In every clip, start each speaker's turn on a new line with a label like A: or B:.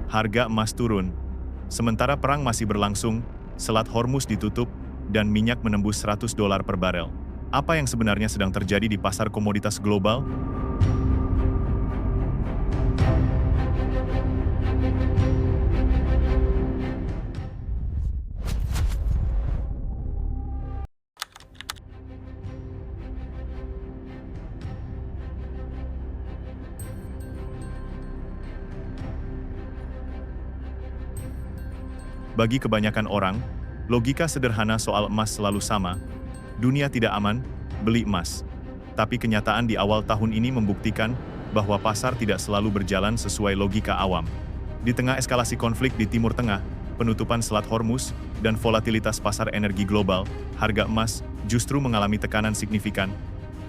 A: harga emas turun. Sementara perang masih berlangsung, Selat Hormuz ditutup, dan minyak menembus $100 per barel. Apa yang sebenarnya sedang terjadi di pasar komoditas global? Bagi kebanyakan orang, logika sederhana soal emas selalu sama. Dunia tidak aman, beli emas. Tapi kenyataan di awal tahun ini membuktikan bahwa pasar tidak selalu berjalan sesuai logika awam. Di tengah eskalasi konflik di Timur Tengah, penutupan Selat Hormuz, dan volatilitas pasar energi global, harga emas justru mengalami tekanan signifikan.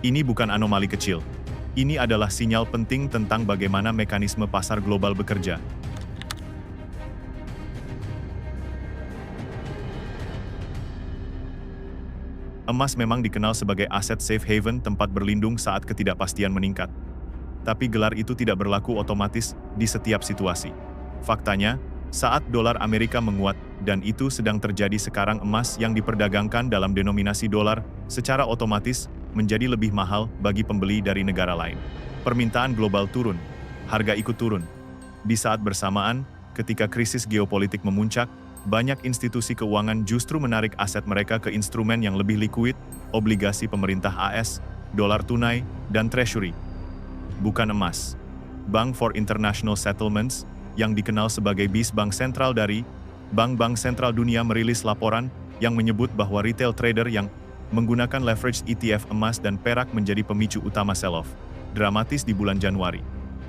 A: Ini bukan anomali kecil. Ini adalah sinyal penting tentang bagaimana mekanisme pasar global bekerja. Emas memang dikenal sebagai aset safe haven, tempat berlindung saat ketidakpastian meningkat. Tapi gelar itu tidak berlaku otomatis di setiap situasi. Faktanya, saat dolar Amerika menguat, dan itu sedang terjadi sekarang, emas yang diperdagangkan dalam denominasi dolar secara otomatis menjadi lebih mahal bagi pembeli dari negara lain. Permintaan global turun, harga ikut turun. Di saat bersamaan, ketika krisis geopolitik memuncak, banyak institusi keuangan justru menarik aset mereka ke instrumen yang lebih likuid, obligasi pemerintah AS, dolar tunai, dan treasury. Bukan emas. Bank for International Settlements, yang dikenal sebagai BIS Bank Sentral dari Bank-Bank Sentral Dunia, merilis laporan yang menyebut bahwa retail trader yang menggunakan leveraged ETF emas dan perak menjadi pemicu utama sell-off dramatis di bulan Januari.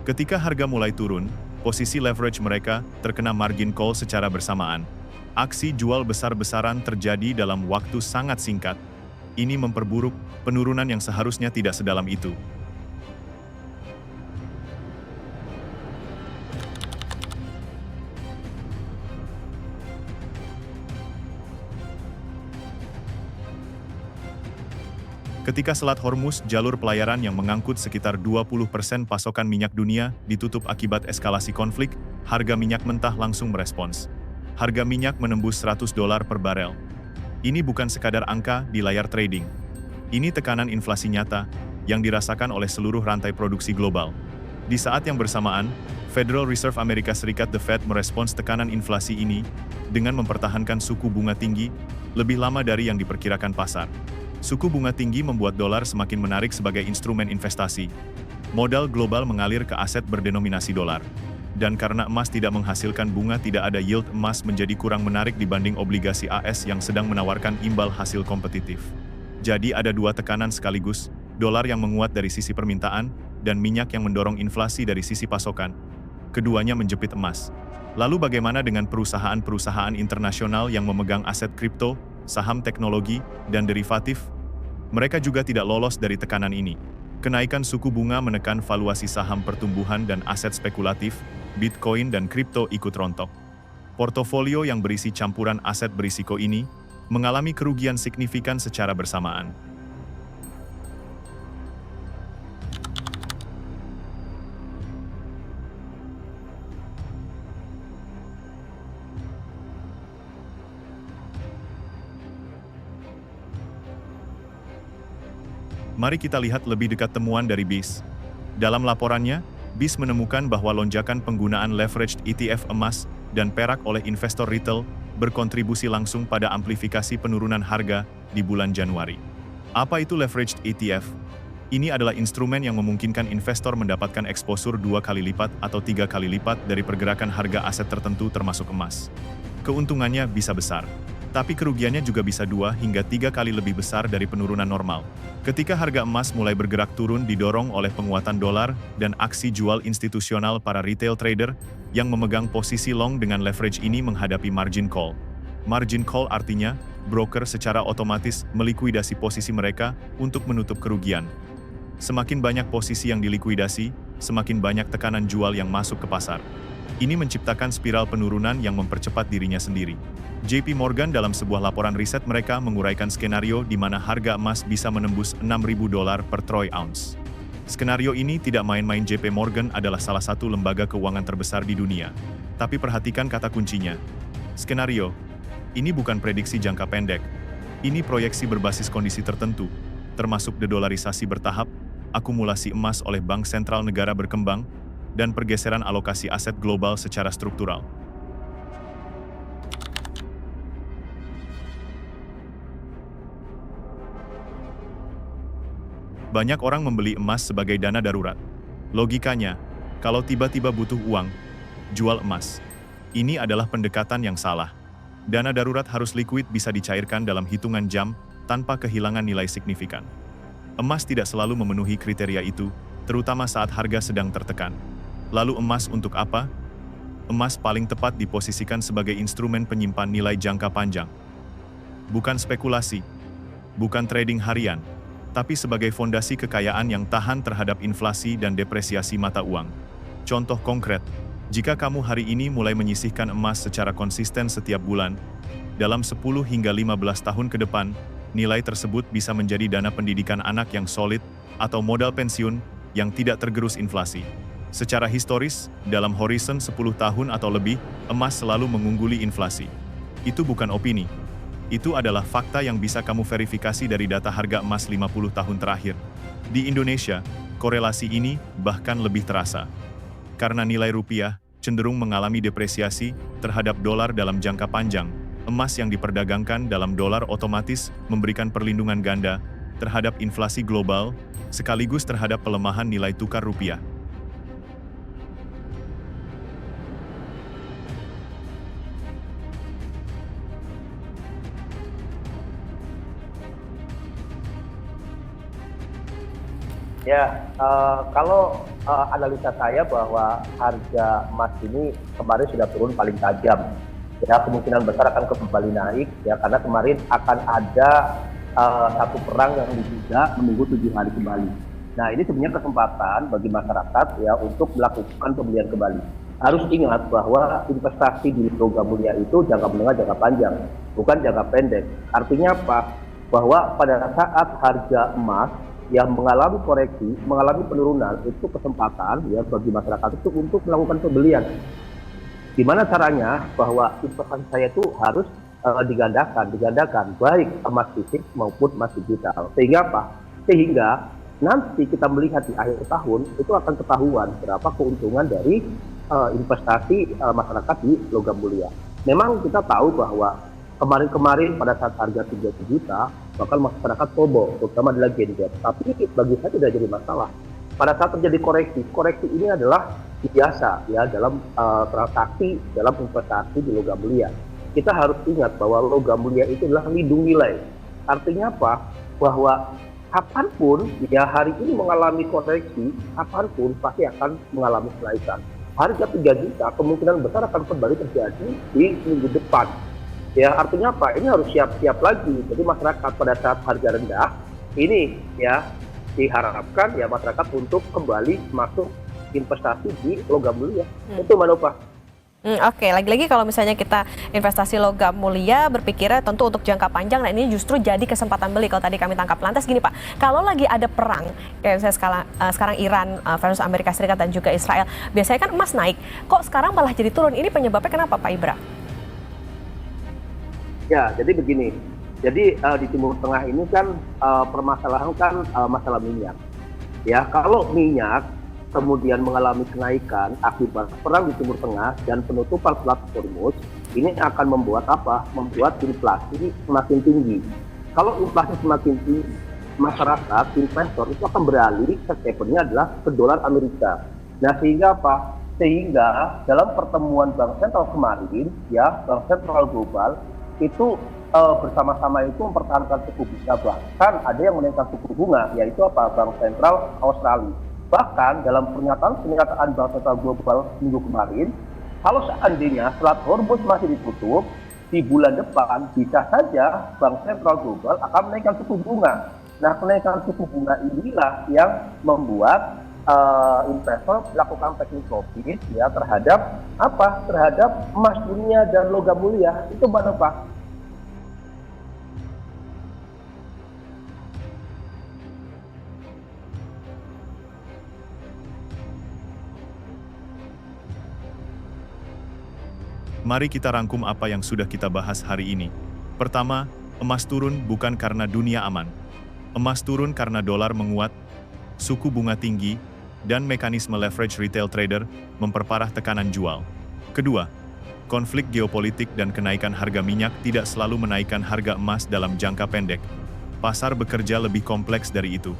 A: Ketika harga mulai turun, posisi leverage mereka terkena margin call secara bersamaan. Aksi jual besar-besaran terjadi dalam waktu sangat singkat. Ini memperburuk penurunan yang seharusnya tidak sedalam itu. Ketika Selat Hormuz, jalur pelayaran yang mengangkut sekitar 20% pasokan minyak dunia, ditutup akibat eskalasi konflik, harga minyak mentah langsung merespons. Harga minyak menembus $100 per barel. Ini bukan sekadar angka di layar trading. Ini tekanan inflasi nyata yang dirasakan oleh seluruh rantai produksi global. Di saat yang bersamaan, Federal Reserve Amerika Serikat The Fed merespons tekanan inflasi ini dengan mempertahankan suku bunga tinggi lebih lama dari yang diperkirakan pasar. Suku bunga tinggi membuat dolar semakin menarik sebagai instrumen investasi. Modal global mengalir ke aset berdenominasi dolar. Dan karena emas tidak menghasilkan bunga, tidak ada yield, emas menjadi kurang menarik dibanding obligasi AS yang sedang menawarkan imbal hasil kompetitif. Jadi ada dua tekanan sekaligus, dolar yang menguat dari sisi permintaan, dan minyak yang mendorong inflasi dari sisi pasokan. Keduanya menjepit emas. Lalu bagaimana dengan perusahaan-perusahaan internasional yang memegang aset kripto, saham teknologi, dan derivatif? Mereka juga tidak lolos dari tekanan ini. Kenaikan suku bunga menekan valuasi saham pertumbuhan dan aset spekulatif, Bitcoin dan kripto ikut rontok. Portofolio yang berisi campuran aset berisiko ini mengalami kerugian signifikan secara bersamaan. Mari kita lihat lebih dekat temuan dari BIS. Dalam laporannya, BIS menemukan bahwa lonjakan penggunaan leveraged ETF emas dan perak oleh investor retail berkontribusi langsung pada amplifikasi penurunan harga di bulan Januari. Apa itu leveraged ETF? Ini adalah instrumen yang memungkinkan investor mendapatkan eksposur 2 kali lipat atau 3 kali lipat dari pergerakan harga aset tertentu termasuk emas. Keuntungannya bisa besar, tapi kerugiannya juga bisa 2 hingga 3 kali lebih besar dari penurunan normal. Ketika harga emas mulai bergerak turun didorong oleh penguatan dolar dan aksi jual institusional para retail trader yang memegang posisi long dengan leverage ini menghadapi margin call. Margin call artinya, broker secara otomatis melikuidasi posisi mereka untuk menutup kerugian. Semakin banyak posisi yang dilikuidasi, semakin banyak tekanan jual yang masuk ke pasar. Ini menciptakan spiral penurunan yang mempercepat dirinya sendiri. JP Morgan dalam sebuah laporan riset mereka menguraikan skenario di mana harga emas bisa menembus $6.000 per troy ounce. Skenario ini tidak main-main. JP Morgan adalah salah satu lembaga keuangan terbesar di dunia. Tapi perhatikan kata kuncinya. Skenario. Ini bukan prediksi jangka pendek. Ini proyeksi berbasis kondisi tertentu, termasuk dedolarisasi bertahap, akumulasi emas oleh bank sentral negara berkembang, dan pergeseran alokasi aset global secara struktural. Banyak orang membeli emas sebagai dana darurat. Logikanya, kalau tiba-tiba butuh uang, jual emas. Ini adalah pendekatan yang salah. Dana darurat harus likuid bisa dicairkan dalam hitungan jam tanpa kehilangan nilai signifikan. Emas tidak selalu memenuhi kriteria itu, terutama saat harga sedang tertekan. Lalu emas untuk apa? Emas paling tepat diposisikan sebagai instrumen penyimpan nilai jangka panjang. Bukan spekulasi, bukan trading harian, tapi sebagai fondasi kekayaan yang tahan terhadap inflasi dan depresiasi mata uang. Contoh konkret, jika kamu hari ini mulai menyisihkan emas secara konsisten setiap bulan, dalam 10 hingga 15 tahun ke depan, nilai tersebut bisa menjadi dana pendidikan anak yang solid atau modal pensiun yang tidak tergerus inflasi. Secara historis, dalam horizon 10 tahun atau lebih, emas selalu mengungguli inflasi. Itu bukan opini. Itu adalah fakta yang bisa kamu verifikasi dari data harga emas 50 tahun terakhir. Di Indonesia, korelasi ini bahkan lebih terasa. Karena nilai rupiah cenderung mengalami depresiasi terhadap dolar dalam jangka panjang, emas yang diperdagangkan dalam dolar otomatis memberikan perlindungan ganda terhadap inflasi global, sekaligus terhadap pelemahan nilai tukar rupiah.
B: Ya, kalau analisa saya bahwa harga emas ini kemarin sudah turun paling tajam. Ya, kemungkinan besar akan kembali naik ya karena kemarin akan ada satu perang yang diduga menunggu 7 hari kembali. Nah, ini sebenarnya kesempatan bagi masyarakat ya untuk melakukan pembelian kembali. Harus ingat bahwa investasi di logam mulia itu jangka menengah, jangka panjang, bukan jangka pendek. Artinya apa? Bahwa pada saat harga emas yang mengalami koreksi, mengalami penurunan, itu kesempatan ya bagi masyarakat itu untuk melakukan pembelian. Gimana caranya? Bahwa investasi saya itu harus digandakan, baik emas fisik maupun emas digital. Sehingga apa? Sehingga nanti kita melihat di akhir tahun itu akan ketahuan berapa keuntungan dari investasi masyarakat di logam mulia. Memang kita tahu bahwa kemarin pada saat harga 3 juta, bahkan masyarakat sobo, terutama adalah Gen Z. Tapi bagi saya tidak jadi masalah. Pada saat terjadi koreksi ini adalah biasa ya dalam transaksi, dalam investasi di logam mulia. Kita harus ingat bahwa logam mulia itu adalah lindung nilai. Artinya apa? Bahwa kapanpun ya hari ini mengalami koreksi, kapanpun pasti akan mengalami kenaikan. Harga 3 juta kemungkinan besar akan kembali terjadi di minggu depan. Ya, artinya apa? Ini harus siap-siap lagi. Jadi masyarakat pada saat harga rendah, ini ya diharapkan ya masyarakat untuk kembali masuk investasi di logam mulia. Itu Mbak Nova.
C: Oke, lagi-lagi kalau misalnya kita investasi logam mulia, berpikirnya tentu untuk jangka panjang, nah ini justru jadi kesempatan beli kalau tadi kami tangkap. Lantas gini Pak, kalau lagi ada perang, kayak misalnya sekarang Iran versus Amerika Serikat dan juga Israel, biasanya kan emas naik, kok sekarang malah jadi turun, ini penyebabnya kenapa Pak Ibra?
B: Ya, jadi begini. Jadi di Timur Tengah ini kan permasalahan kan masalah minyak. Ya, kalau minyak kemudian mengalami kenaikan akibat perang di Timur Tengah dan penutupan Selat Hormuz, ini akan membuat apa? Membuat inflasi semakin tinggi. Kalau inflasi semakin tinggi, masyarakat, investor itu akan beralih ke safe-nya adalah ke dolar Amerika. Nah, sehingga apa? Sehingga dalam pertemuan Bank Sentral kemarin, ya Bank Sentral Global itu bersama-sama itu mempertahankan suku bunga, bahkan ada yang menaikkan suku bunga, yaitu apa? Bank Sentral Australia. Bahkan dalam pernyataan Bank Sentral Global minggu kemarin, kalau seandainya Selat Hormuz masih ditutup, di bulan depan bisa saja Bank Sentral Global akan menaikkan suku bunga. Nah, kenaikan suku bunga inilah yang membuat investor melakukan taking profit ya terhadap apa? Terhadap emas dunia dan logam mulia. Itu Mbak Nova.
A: Mari kita rangkum apa yang sudah kita bahas hari ini. Pertama, emas turun bukan karena dunia aman. Emas turun karena dolar menguat, suku bunga tinggi, dan mekanisme leverage retail trader memperparah tekanan jual. Kedua, konflik geopolitik dan kenaikan harga minyak tidak selalu menaikkan harga emas dalam jangka pendek. Pasar bekerja lebih kompleks dari itu.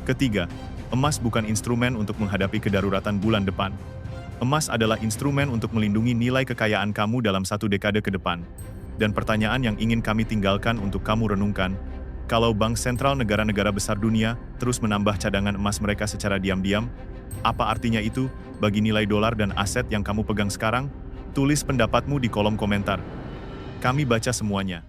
A: Ketiga, emas bukan instrumen untuk menghadapi kedaruratan bulan depan. Emas adalah instrumen untuk melindungi nilai kekayaan kamu dalam 1 dekade ke depan. Dan pertanyaan yang ingin kami tinggalkan untuk kamu renungkan, kalau bank sentral negara-negara besar dunia terus menambah cadangan emas mereka secara diam-diam, apa artinya itu bagi nilai dolar dan aset yang kamu pegang sekarang? Tulis pendapatmu di kolom komentar. Kami baca semuanya.